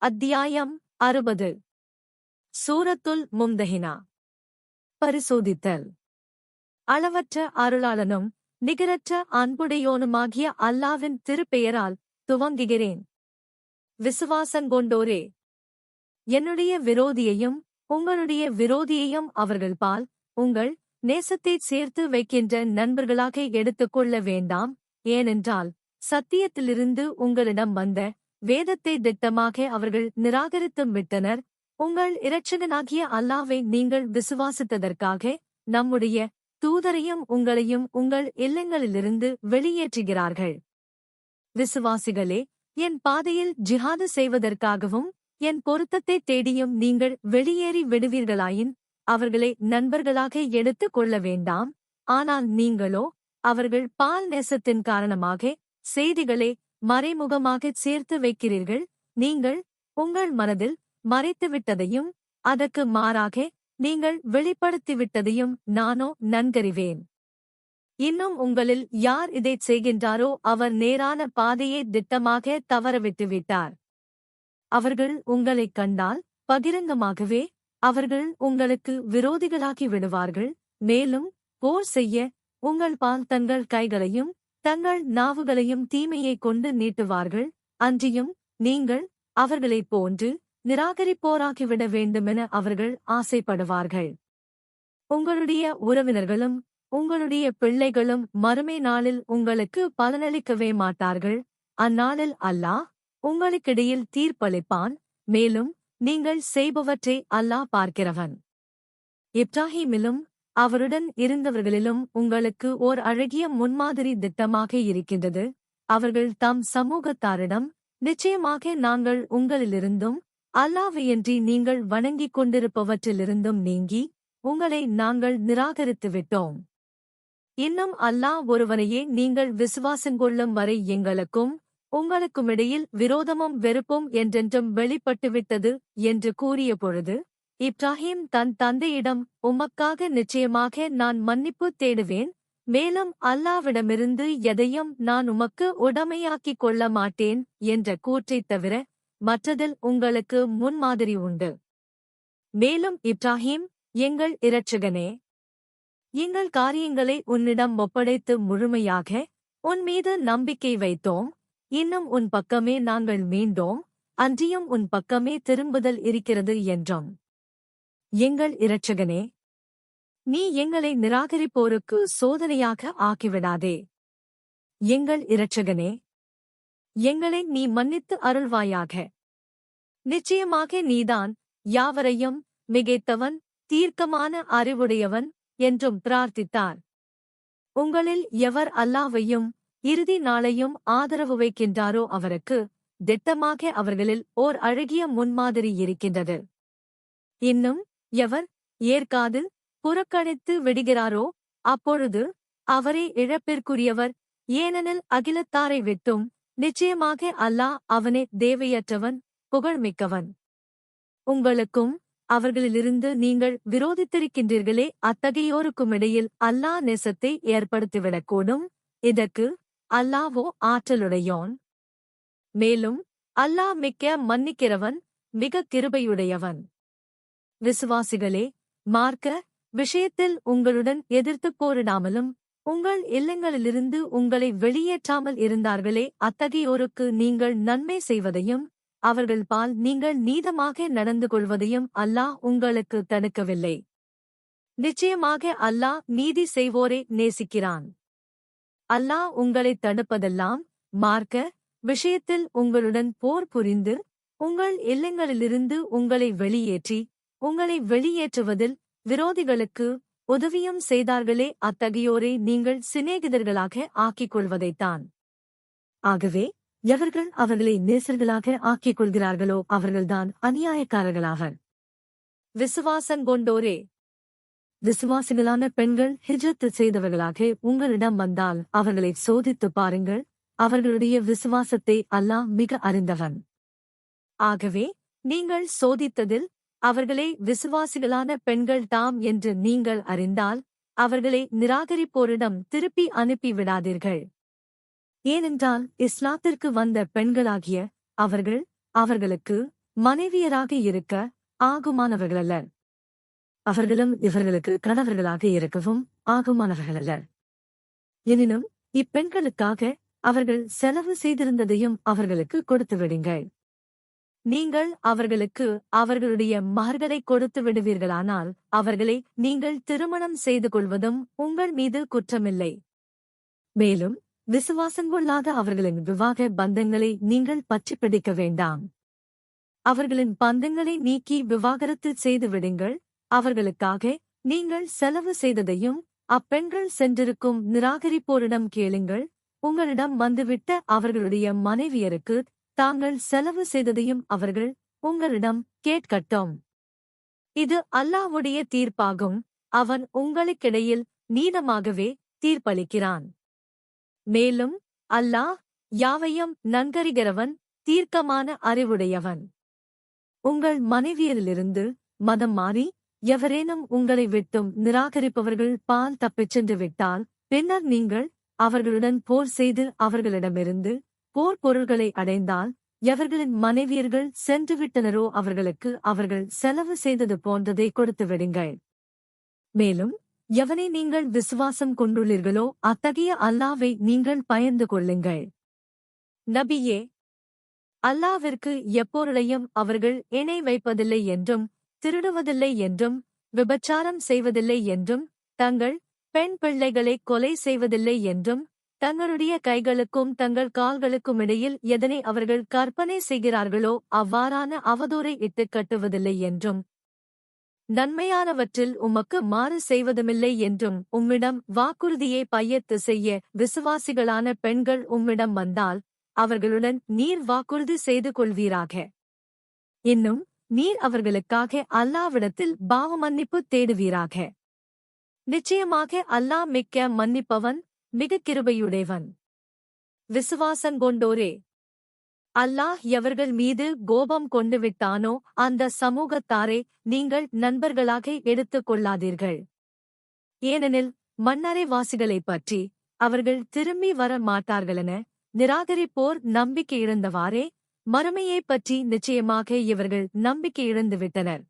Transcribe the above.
அத்தியாயம் 60. சூரத்துல் மும்தஹினா. பரிசோதித்தல். அளவற்ற அருளாளனும் நிகரற்ற அன்புடையோனுமாகிய அல்லாவின் திருப்பெயரால் துவங்குகிறேன். விசுவாசங்கொண்டோரே, என்னுடைய விரோதியையும் உங்களுடைய விரோதியையும் அவர்கள்பால் உங்கள் நேசத்தைச் சேர்த்து வைக்கின்ற நண்பர்களாக எடுத்துக்கொள்ள வேண்டாம். ஏனென்றால் சத்தியத்திலிருந்து உங்களிடம் வந்த வேதத்தை திட்டமாக அவர்கள் நிராகரித்தும் விட்டனர். உங்கள் இரட்சகனாகிய அல்லாவை நீங்கள் விசுவாசித்ததற்காக நம்முடைய தூதரையும் உங்களையும் உங்கள் இல்லங்களிலிருந்து வெளியேற்றுகிறார்கள். விசுவாசிகளே, என் பாதையில் ஜிஹாது செய்வதற்காகவும் என் பொருத்தத்தைத் தேடியும் நீங்கள் வெளியேறி விடுவீர்களாயின் அவர்களை நண்பர்களாக எடுத்துக் கொள்ள வேண்டாம். ஆனால் நீங்களோ அவர்கள் பால் நேசத்தின் காரணமாக செய்திகளை மறைமுகமாகச் சேர்த்து வைக்கிறீர்கள். நீங்கள் உங்கள் மனதில் மறைத்துவிட்டதையும் அதற்கு மாறாக நீங்கள் வெளிப்படுத்திவிட்டதையும் நானோ நன்கறிவேன். இன்னும் உங்களில் யார் இதைச் செய்கின்றாரோ அவர் நேரான பாதையை திட்டமாக தவறவிட்டுவிட்டார். அவர்கள் உங்களைக் கண்டால் பகிரங்கமாகவே அவர்கள் உங்களுக்கு விரோதிகளாகி விடுவார்கள். மேலும் போர் செய்ய உங்கள்பால் தங்கள் கைகளையும் தங்கள் நாவுகளையும் தீமையைக் கொண்டு நீட்டுவார்கள். அன்றியும் நீங்கள் அவர்களைப் போன்று நிராகரிப்போராகிவிட வேண்டுமென அவர்கள் ஆசைப்படுவார்கள். உங்களுடைய உறவினர்களும் உங்களுடைய பிள்ளைகளும் மறுமை நாளில் உங்களுக்கு பலனளிக்கவே மாட்டார்கள். அந்நாளில் அல்லாஹ் உங்களுக்கிடையில் தீர்ப்பளிப்பான். மேலும் நீங்கள் செய்பவற்றை அல்லாஹ் பார்க்கிறவன். இப்ராஹீமிலும் அவருடன் இருந்தவர்களிலும் உங்களுக்கு ஓர் அழகிய முன்மாதிரி திட்டமாக இருக்கின்றது. அவர்கள் தம் சமூகத்தாரிடம், நிச்சயமாக நாங்கள் உங்களிலிருந்தும் அல்லாஹ்வையன்றி நீங்கள் வணங்கிக் கொண்டிருப்பவற்றிலிருந்தும் நீங்கி உங்களை நாங்கள் நிராகரித்துவிட்டோம். இன்னும் அல்லாஹ் ஒருவனையே நீங்கள் விசுவாசங்கொள்ளும் வரை எங்களுக்கும் உங்களுக்குமிடையில் விரோதமும் வெறுப்பும் என்றென்றும் வெளிப்பட்டுவிட்டது என்று கூறிய பொழுது இப்ராஹீம் தன் தந்தையிடம், உமக்காக நிச்சயமாக நான் மன்னிப்பு தேடுவேன். மேலும் அல்லாவிடமிருந்து எதையும் நான் உமக்கு உடைமையாக்கிக் கொள்ள மாட்டேன் என்ற கூற்றைத் தவிர மற்றதில் உங்களுக்கு முன்மாதிரி உண்டு. மேலும் இப்ராஹீம், எங்கள் இரட்சகனே, எங்கள் காரியங்களை உன்னிடம் ஒப்படைத்து முழுமையாக உன்மீது நம்பிக்கை வைத்தோம். இன்னும் உன் பக்கமே நாங்கள் மீண்டோம். அன்றியும் உன் பக்கமே திரும்புதல் இருக்கிறது என்றோம். எங்கள் இரட்சகனே, நீ எங்களை நிராகரிப்போருக்கு சோதனையாக ஆக்கிவிடாதே. எங்கள் இரட்சகனே, எங்களை நீ மன்னித்து அருள்வாயாக. நிச்சயமாக நீதான் யாவரையும் மிகைத்தவன், தீர்க்கமான அறிவுடையவன் என்றும் பிரார்த்தித்தார். உங்களில் எவர் அல்லாஹ்வையும் இறுதி நாளையும் ஆதரவு வைக்கின்றாரோ அவருக்கு திட்டமாக அவர்களில் ஓர் அழகிய முன்மாதிரி இருக்கின்றது. இன்னும் எவர் ஏற்காது புறக்கணித்து விடுகிறாரோ அப்பொழுது அவரே இழப்பிற்குரியவர். ஏனெனில் அகிலத்தாரை விட்டும் நிச்சயமாக அல்லாஹ் அவனே தேவையற்றவன், புகழ்மிக்கவன். உங்களுக்கும் அவர்களிலிருந்து நீங்கள் விரோதித்திருக்கின்றீர்களே, அத்தகையோருக்குமிடையில் அல்லாஹ் நேசத்தை ஏற்படுத்திவிடக்கூடும். இதற்கு அல்லாஹ்வோ ஆற்றலுடையோன். மேலும் அல்லாஹ் மிக்க மன்னிக்கிறவன், மிக கிருபையுடையவன். விசுவாசிகளே, மார்க்க விஷயத்தில் உங்களுடன் எதிர்த்துப் போரிடாமலும் உங்கள் இல்லங்களிலிருந்து உங்களை வெளியேற்றாமல் இருந்தார்களே, அத்தகையோருக்கு நீங்கள் நன்மை செய்வதையும் அவர்கள்பால் நீங்கள் நீதமாக நடந்து கொள்வதையும் அல்லாஹ் உங்களுக்கு தடுக்கவில்லை. நிச்சயமாக அல்லாஹ் நீதி செய்வோரை நேசிக்கிறான். அல்லாஹ் உங்களைத் தடுப்பதெல்லாம் மார்க்க விஷயத்தில் உங்களுடன் போர் புரிந்து உங்கள் இல்லங்களிலிருந்து உங்களை வெளியேற்றி உங்களை வெளியேற்றுவதில் விரோதிகளுக்கு உதவியும் செய்தார்களே, அத்தகையோரை நீங்கள் சிநேகிதர்களாக ஆக்கிக் கொள்வதைத்தான். ஆகவே எவர்கள் அவர்களை நேசர்களாக ஆக்கிக் கொள்கிறார்களோ அவர்கள்தான் அநியாயக்காரர்களாவர். விசுவாசங்கொண்டோரே, விசுவாசிகளான பெண்கள் ஹிஜ்ரத் செய்தவர்களாக உங்களிடம் வந்தால் அவர்களை சோதித்துப் பாருங்கள். அவர்களுடைய விசுவாசத்தை அல்லாஹ் மிக அறிந்தவன். ஆகவே நீங்கள் சோதித்ததில் அவர்களே விசுவாசிகளான பெண்கள் தாம் என்று நீங்கள் அறிந்தால் அவர்களை நிராகரிப்போரிடம் திருப்பி அனுப்பிவிடாதீர்கள். ஏனென்றால் இஸ்லாத்திற்கு வந்த பெண்களாகிய அவர்கள் அவர்களுக்கு மனைவியராக இருக்க ஆகுமானவர்களல்லர். அவர்களும் இவர்களுக்கு கணவர்களாக இருக்கவும் ஆகுமானவர்களல்லர். எனினும் இப்பெண்களுக்காக அவர்கள் செலவு செய்திருந்ததையும் அவர்களுக்கு கொடுத்து விடுங்கள். நீங்கள் அவர்களுக்கு அவர்களுடைய மகர்களை கொடுத்து விடுவீர்களானால் அவர்களை நீங்கள் திருமணம் செய்து கொள்வதும் உங்கள் மீது குற்றமில்லை. மேலும் விசுவாசங்கொள்ளாத அவர்களின் விவாக பந்தங்களை நீங்கள் பற்றிப் பிடிக்க வேண்டாம். அவர்களின் பந்தங்களை நீக்கி விவாகரத்து செய்து விடுங்கள். அவர்களுக்காக நீங்கள் செலவு செய்ததையும் அப்பெண்கள் சென்றிருக்கும் நிராகரிப்போரிடம் கேளுங்கள். உங்களிடம் வந்துவிட்ட அவர்களுடைய மனைவியருக்கு தாங்கள் செலவு செய்ததையும் அவர்கள் உங்களிடம் கேட்கட்டும். இது அல்லாஹ்வுடைய தீர்ப்பாகும். அவன் உங்களுக்கிடையில் நீதமாகவே தீர்ப்பளிக்கிறான். மேலும் அல்லாஹ் யாவையும் நன்கறிகிறவன், தீர்க்கமான அறிவுடையவன். உங்கள் மனைவியரிலிருந்து மதம் மாறி எவரேனும் உங்களை விட்டும் நிராகரிப்பவர்கள் பால் தப்பிச் சென்று விட்டால், பின்னர் நீங்கள் அவர்களுடன் போர் செய்து அவர்களிடமிருந்து போர் பொருள்களை அடைந்தால், எவர்களின் மனைவியர்கள் சென்றுவிட்டனரோ அவர்களுக்கு அவர்கள் செலவு செய்தது போன்றதை கொடுத்து விடுங்கள். மேலும் எவனை நீங்கள் விசுவாசம் கொண்டுள்ளீர்களோ அத்தகைய அல்லாவை நீங்கள் பயந்து கொள்ளுங்கள். நபியே, அல்லாவிற்கு எப்பொருளையும் அவர்கள் இணை வைப்பதில்லை என்றும், திருடுவதில்லை என்றும், விபச்சாரம் செய்வதில்லை என்றும், தங்கள் பெண் பிள்ளைகளை கொலை செய்வதில்லை என்றும், தங்களுடைய கைகளுக்கும் தங்கள் கால்களுக்கும் இடையில் எதனை அவர்கள் கற்பனை செய்கிறார்களோ அவ்வாறான அவதூறை இட்டுக் கட்டுவதில்லை என்றும், நன்மையானவற்றில் உமக்கு மாறு செய்வதுமில்லை என்றும் உம்மிடம் வாக்குறுதியை பையத்து செய்ய விசுவாசிகளான பெண்கள் உம்மிடம் வந்தால் அவர்களுடன் நீர் வாக்குறுதி செய்து கொள்வீராக. இன்னும் நீர் அவர்களுக்காக அல்லாவிடத்தில் பாவ மன்னிப்பு தேடுவீராக. நிச்சயமாக அல்லாஹ் மிக்க மன்னிப்பவன், மிக கிருபையுடையவன். விசுவாசங்கொண்டோரே, அல்லாஹ் எவர்கள் மீது கோபம் கொண்டு விட்டானோ அந்த சமூகத்தாரை நீங்கள் நண்பர்களாக எடுத்துக் கொள்ளாதீர்கள். ஏனெனில் மண்ணறைவாசிகளைப் பற்றி அவர்கள் திரும்பி வர மாட்டார்களென நிராகரிப்போர் நம்பிக்கை இழந்தவாறே, மறுமையைப் பற்றி நிச்சயமாக இவர்கள் நம்பிக்கை இழந்துவிட்டனர்.